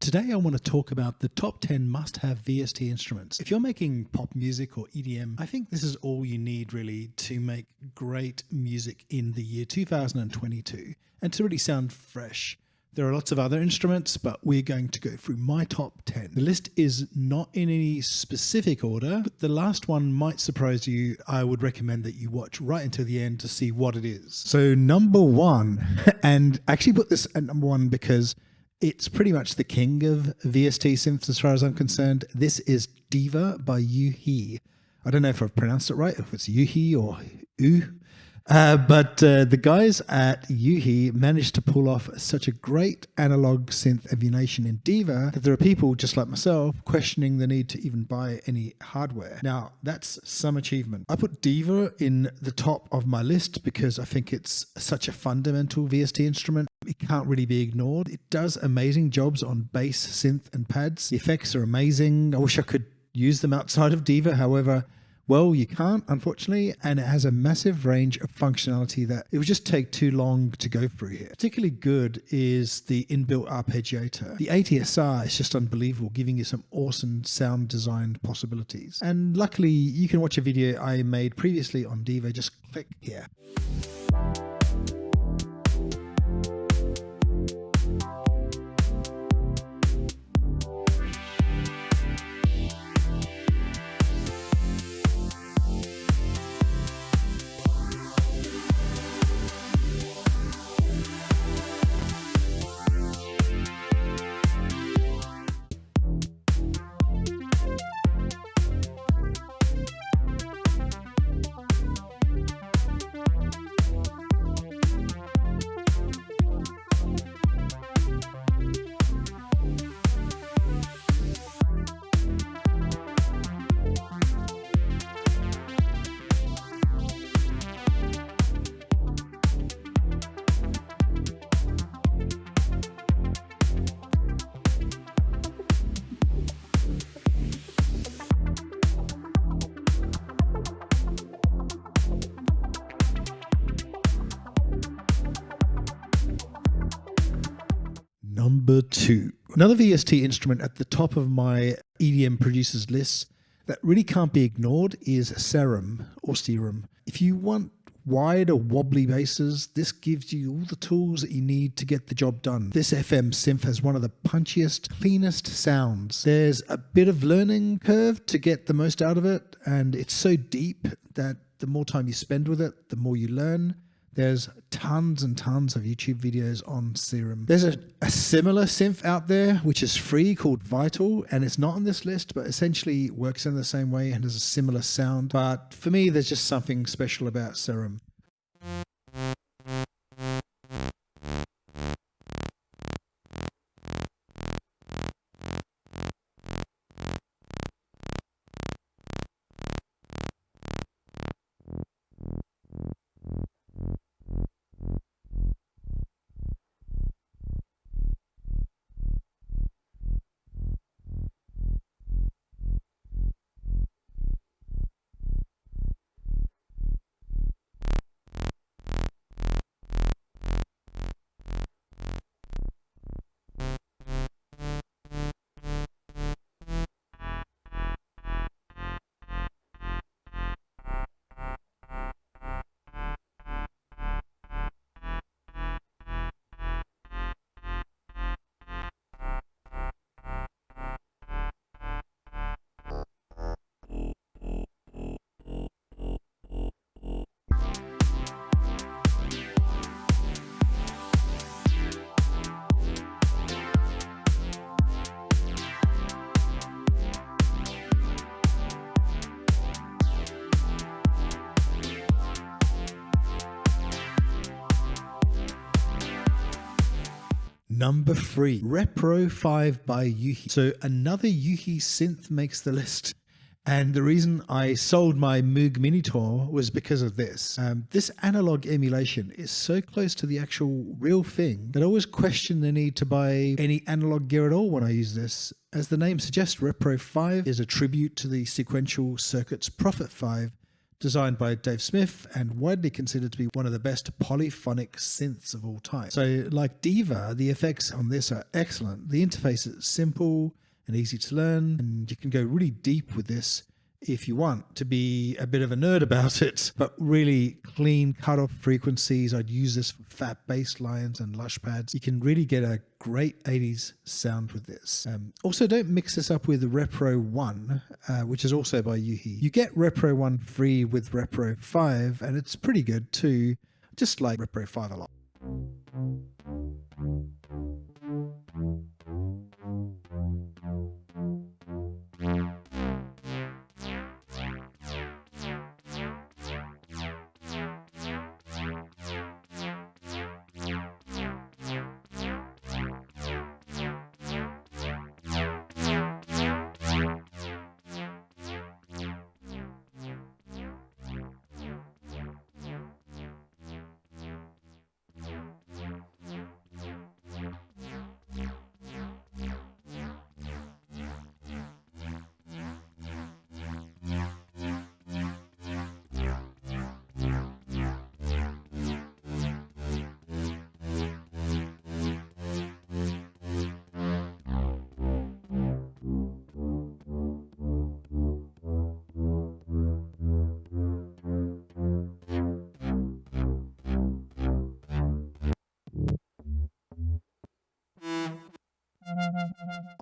Today I want to talk about the top 10 must-have VST instruments. If you're making pop music or EDM, I think this is all you need really to make great music in the year 2022 and to really sound fresh. There are lots of other instruments, but we're going to go through my top 10. The list is not in any specific order, but the last one might surprise you. I would recommend that you watch right until the end to see what it is. So number one, and I actually put this at number one because it's pretty much the king of VST synths as far as I'm concerned. This is Diva by Hive. I don't know if I've pronounced it right, if it's Hive or U. But the guys at Hive managed to pull off such a great analog synth emulation in Diva that there are people just like myself questioning the need to even buy any hardware. Now, that's some achievement. I put Diva in the top of my list because I think it's such a fundamental VST instrument. It can't really be ignored. It does amazing jobs on bass, synth, and pads. The effects are amazing. I wish I could use them outside of Diva. However, well, you can't, unfortunately, and it has a massive range of functionality that it would just take too long to go through here. Particularly good is the inbuilt arpeggiator. The ATSR is just unbelievable, giving you some awesome sound design possibilities. And luckily, you can watch a video I made previously on Diva. Just click here. Number two, another VST instrument at the top of my EDM producers list that really can't be ignored is Serum or Serum. If you want wide or wobbly basses, this gives you all the tools that you need to get the job done. This FM synth has one of the punchiest, cleanest sounds. There's a bit of learning curve to get the most out of it, and it's so deep that the more time you spend with it, the more you learn. There's tons and tons of YouTube videos on Serum. There's a similar synth out there, which is free, called Vital, and it's not on this list, but essentially works in the same way and has a similar sound. But for me, there's just something special about Serum. Number three, Repro 5 by Hive. So another Hive synth makes the list. And the reason I sold my Moog Minitor was because of this. This analog emulation is so close to the actual real thing that I always question the need to buy any analog gear at all when I use this. As the name suggests, Repro 5 is a tribute to the sequential circuits Prophet 5 designed by Dave Smith and widely considered to be one of the best polyphonic synths of all time. So like Diva, the effects on this are excellent. The interface is simple and easy to learn, and you can go really deep with this if you want to be a bit of a nerd about it, but really clean cut-off frequencies. I'd use this for fat bass lines and lush pads. You can really get a great 80s sound with this. Also, don't mix this up with Repro 1, which is also by Yuhi. You get Repro 1 free with Repro 5, and it's pretty good too, just like Repro 5 a lot.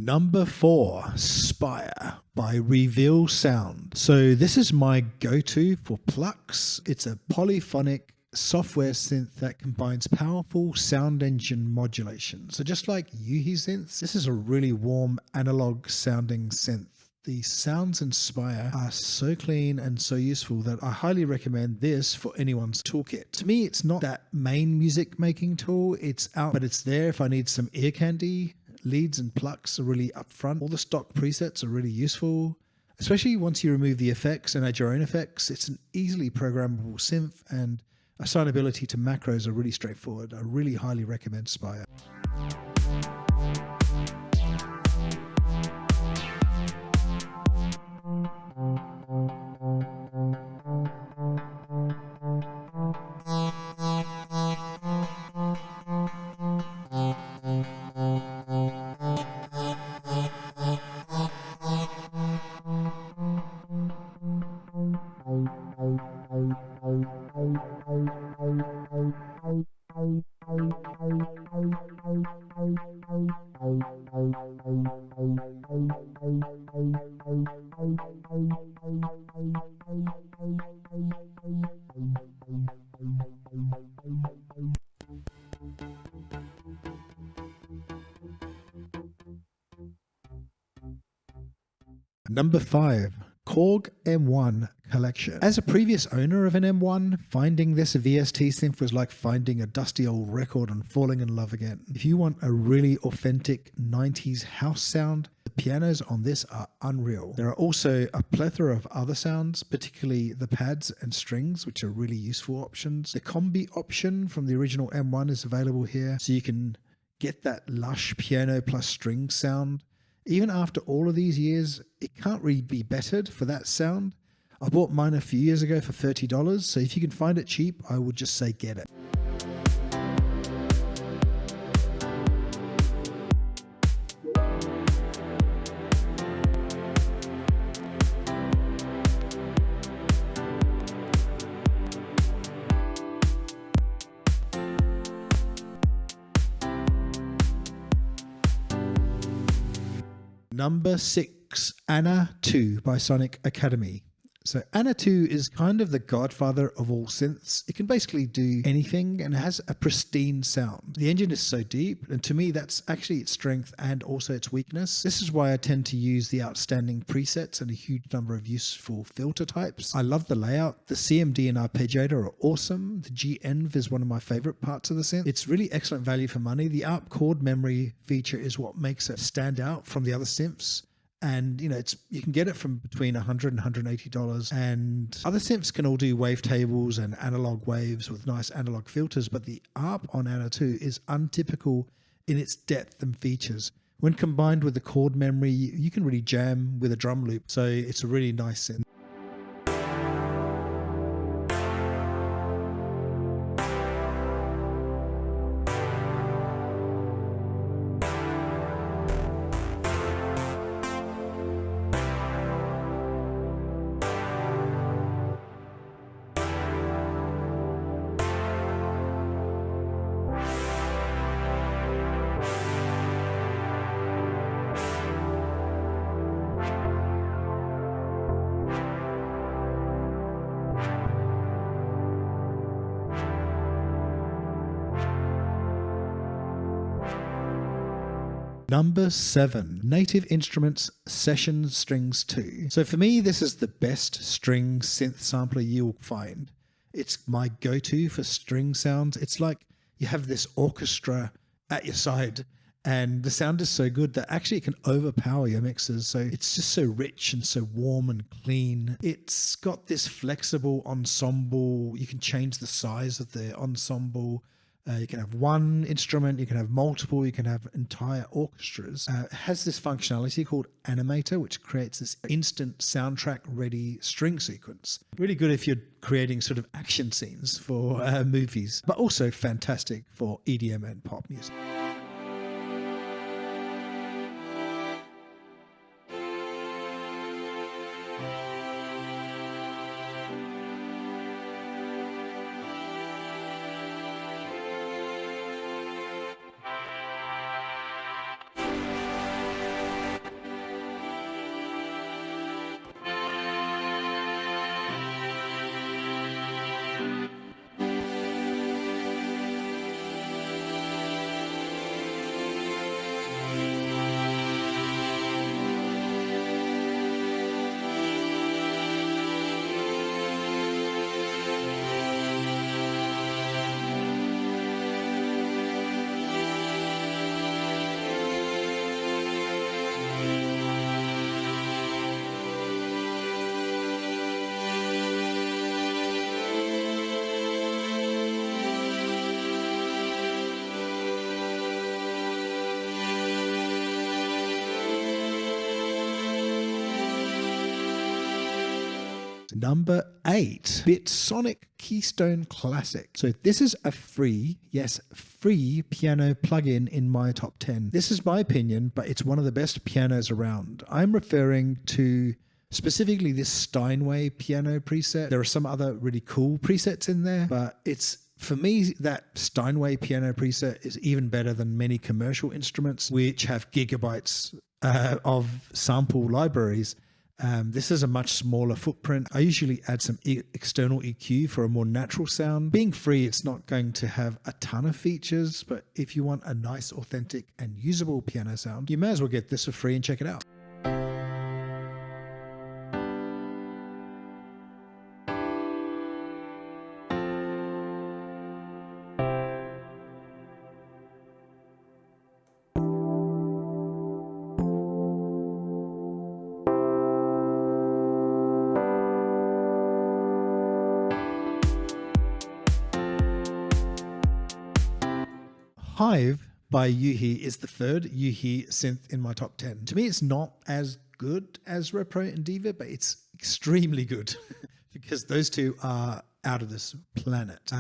Number 4, Spire by Reveal Sound. So this is my go-to for plucks. It's a polyphonic software synth that combines powerful sound engine modulation. So just like Yuhi synths, this is a really warm analog sounding synth. The sounds in Spire are so clean and so useful that I highly recommend this for anyone's toolkit. To me, it's not that main music making tool. It's out, but it's there if I need some ear candy. Leads and plucks are really upfront. All the stock presets are really useful, especially once you remove the effects and add your own effects. It's an easily programmable synth, and assignability to macros are really straightforward. I really highly recommend Spire. Number 5, Korg M1 Collection. As a previous owner of an M1, finding this VST synth was like finding a dusty old record and falling in love again. If you want a really authentic 90s house sound, the pianos on this are unreal. There are also a plethora of other sounds, particularly the pads and strings, which are really useful options. The combi option from the original M1 is available here, so you can get that lush piano plus string sound. Even after all of these years, it can't really be bettered for that sound. I bought mine a few years ago for $30, so if you can find it cheap, I would just say get it. Number 6, Anna 2 by Sonic Academy. So Anna 2 is kind of the godfather of all synths. It can basically do anything and it has a pristine sound. The engine is so deep, and to me that's actually its strength and also its weakness. This is why I tend to use the outstanding presets and a huge number of useful filter types. I love the layout. The CMD and arpeggiator are awesome. The GEnv is one of my favorite parts of the synth. It's really excellent value for money. The ARP chord memory feature is what makes it stand out from the other synths. And you know, you can get it from between $100 and $180, and other synths can all do wavetables and analog waves with nice analog filters, but the ARP on Anna 2 is untypical in its depth and features. When combined with the chord memory, you can really jam with a drum loop, so it's a really nice synth. Number 7, Native Instruments Session Strings 2. So for me, this is the best string synth sampler you'll find. It's my go-to for string sounds. It's like you have this orchestra at your side, and the sound is so good that actually it can overpower your mixes. So it's just so rich and so warm and clean. It's got this flexible ensemble. You can change the size of the ensemble. You can have one instrument, you can have multiple, you can have entire orchestras. It has this functionality called Animator, which creates this instant soundtrack ready string sequence. Really good if you're creating sort of action scenes for movies, but also fantastic for EDM and pop music. Number 8, Bitsonic Keyzone Classic. So this is a free, yes, free piano plugin in my top 10. This is my opinion, but it's one of the best pianos around. I'm referring to specifically this Steinway piano preset. There are some other really cool presets in there, but it's, for me, that Steinway piano preset is even better than many commercial instruments which have gigabytes of sample libraries. This is a much smaller footprint. I usually add some external EQ for a more natural sound. Being free, it's not going to have a ton of features, but if you want a nice, authentic and usable piano sound, you may as well get this for free and check it out. Hive by Yuhi is the third Yuhi synth in my top 10. To me, it's not as good as Repro and Diva, but it's extremely good because those two are out of this planet.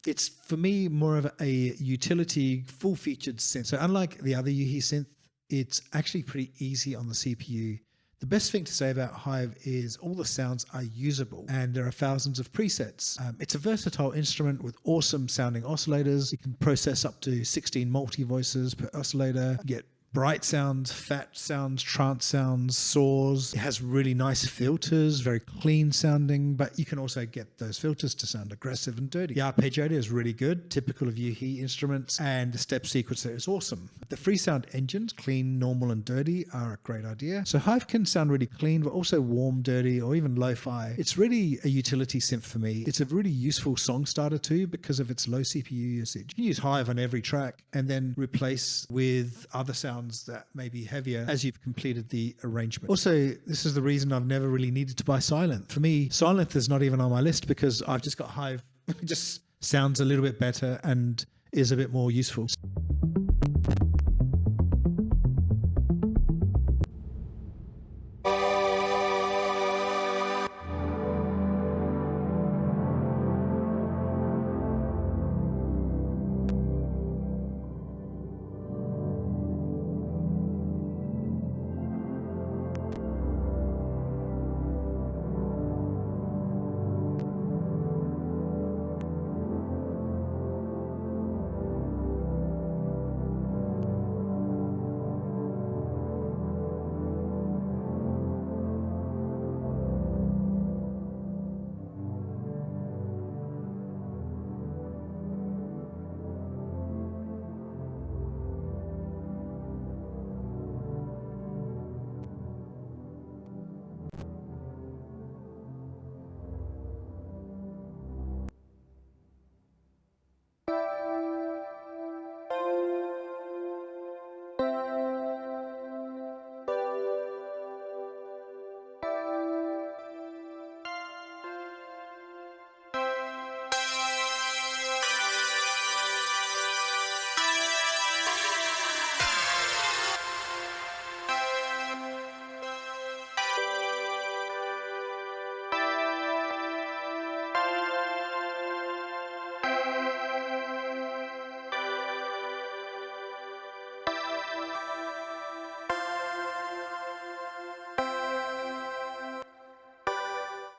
It's, for me, more of a utility, full-featured synth. So unlike the other Yuhi synth, it's actually pretty easy on the CPU. The best thing to say about Hive is all the sounds are usable and there are thousands of presets. It's a versatile instrument with awesome sounding oscillators. You can process up to 16 multi-voices per oscillator, get bright sounds, fat sounds, trance sounds, saws. It has really nice filters, very clean sounding, but you can also get those filters to sound aggressive and dirty. The arpeggiator is really good, typical of Yuhi instruments, and the step sequencer is awesome. The free sound engines, clean, normal, and dirty, are a great idea. So Hive can sound really clean, but also warm, dirty, or even lo-fi. It's really a utility synth for me. It's a really useful song starter too because of its low CPU usage. You can use Hive on every track and then replace with other sounds that may be heavier as you've completed the arrangement. Also, this is the reason I've never really needed to buy Sylenth. For me, Sylenth is not even on my list because I've just got Hive. It just sounds a little bit better and is a bit more useful.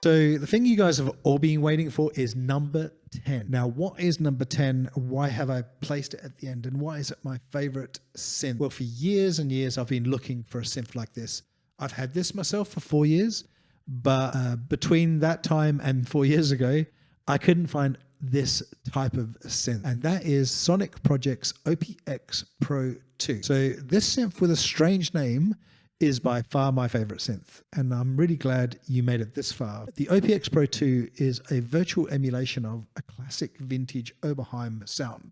So the thing you guys have all been waiting for is number 10. Now, what is number 10? Why have I placed it at the end? And why is it my favorite synth? Well, for years and years, I've been looking for a synth like this. I've had this myself for 4 years, but between that time and 4 years ago, I couldn't find this type of synth, and that is Sonic Project's OPX Pro 2. So this synth with a strange name is by far my favorite synth, and I'm really glad you made it this far. The OPX Pro 2 is a virtual emulation of a classic vintage Oberheim sound.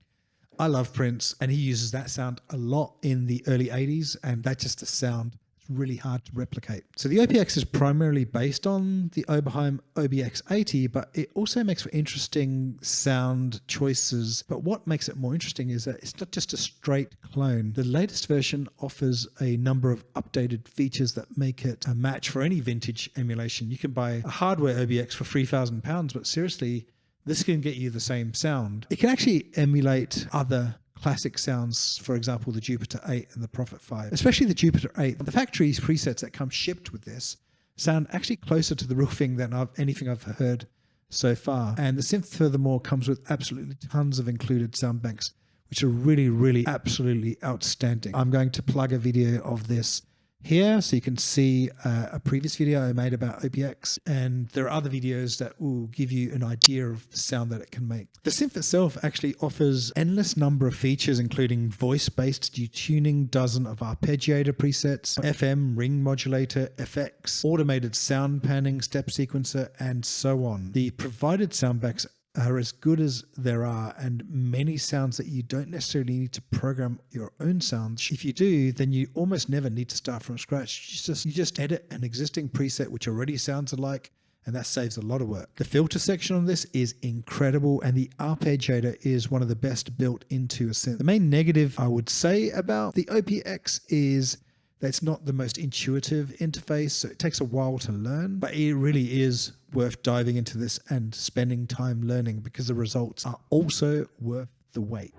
I love Prince, and he uses that sound a lot in the early 80s, and that's just a sound really hard to replicate. So the OPX is primarily based on the Oberheim OBX80, but it also makes for interesting sound choices. But what makes it more interesting is that it's not just a straight clone. The latest version offers a number of updated features that make it a match for any vintage emulation. You can buy a hardware OBX for £3,000, but seriously, this can get you the same sound. It can actually emulate other classic sounds, for example, the Jupiter 8 and the Prophet 5, especially the Jupiter 8. The factory presets that come shipped with this sound actually closer to the real thing than anything I've heard so far. And the synth, furthermore, comes with absolutely tons of included sound banks, which are really, really absolutely outstanding. I'm going to plug a video of this here so you can see a previous video I made about OPX, and there are other videos that will give you an idea of the sound that it can make. The synth itself actually offers endless number of features, including voice-based detuning, dozen of arpeggiator presets, FM, ring modulator, FX, automated sound panning, step sequencer, and so on. The provided sound banks are as good as there are, and many sounds that you don't necessarily need to program your own sounds. If you do, then you almost never need to start from scratch. You just edit an existing preset which already sounds alike, and that saves a lot of work. The filter section on this is incredible, and the arpeggiator is one of the best built into a synth. The main negative I would say about the OPX is that it's not the most intuitive interface, so it takes a while to learn, but it really is worth diving into this and spending time learning, because the results are also worth the wait.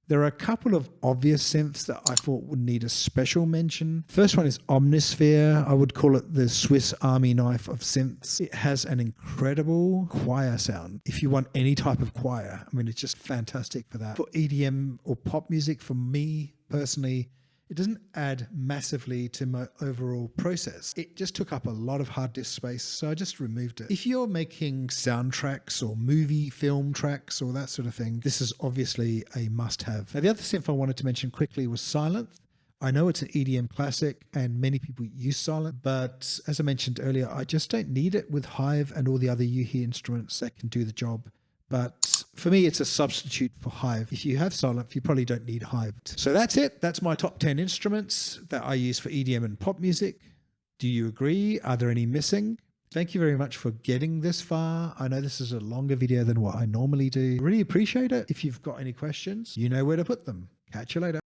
There are a couple of obvious synths that I thought would need a special mention. First one is Omnisphere. I would call it the Swiss Army knife of synths. It has an incredible choir sound. If you want any type of choir, I mean, it's just fantastic for that. For EDM or pop music, for me personally, it doesn't add massively to my overall process. It just took up a lot of hard disk space, so I just removed it. If you're making soundtracks or movie film tracks or that sort of thing, this is obviously a must-have. Now, the other synth I wanted to mention quickly was Sylenth. I know it's an EDM classic and many people use Sylenth, but as I mentioned earlier, I just don't need it with Hive and all the other VST instruments that can do the job But for me, it's a substitute for Hive. If you have Silent, you probably don't need Hive. So that's it. That's my top 10 instruments that I use for EDM and pop music. Do you agree? Are there any missing? Thank you very much for getting this far. I know this is a longer video than what I normally do. Really appreciate it. If you've got any questions, you know where to put them. Catch you later.